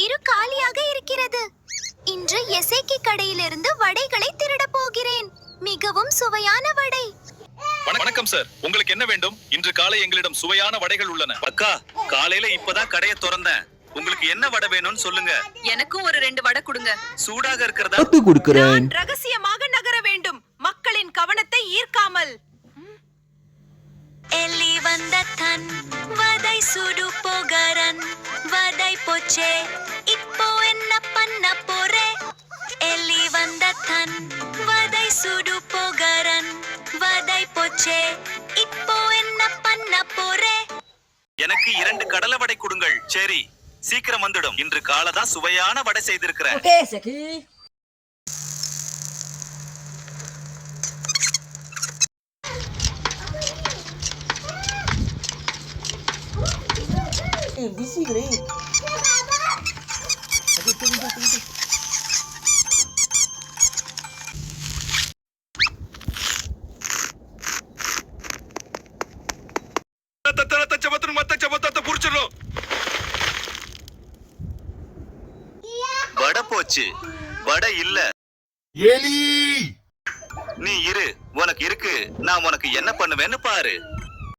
வயிறு காலியாக இருக்கிறது. இன்று எசேக்கி கடையிலிருந்து வடைகளை திருடப் போகிறேன். மிகவும் சுவையான வடை. வணக்கம் சார், உங்களுக்கு என்ன வேண்டும்? இன்று காலை எங்களிடம் சுவையான வடைகள் உள்ளன. அக்கா, காலையில இப்பதான் கடையை திறந்தேன். உங்களுக்கு என்ன வடை வேணும்னு சொல்லுங்க. எனக்கும் ஒரு 2 வடை கொடுங்க. சூடாக இருக்கிறதா? கத்து கொடுக்கிறேன். ரகசியமாக நகர வேண்டும், மக்களின் கவனத்தை ஈர்க்காமல். எலி வந்த தன் வடை சுடு போகரன் வடை போச்சே இப்போ என்ன பண்ண போறே? எலி வந்த தன் வடை சுடு போகரன் வடை போச்சே இப்போ என்ன பண்ண போறே? எனக்கு 2 கடலை வடை கொடுங்கள். சரி, சீக்கிரம் வந்துடும். இன்று காலைதான் சுவையான வடை செய்திருக்கிறேன். வடை போச்சு, வடை இல்ல. எலி, நீ இரு, உனக்கு இருக்கு. நான் உனக்கு என்ன பண்ணுவேன்னு பாரு.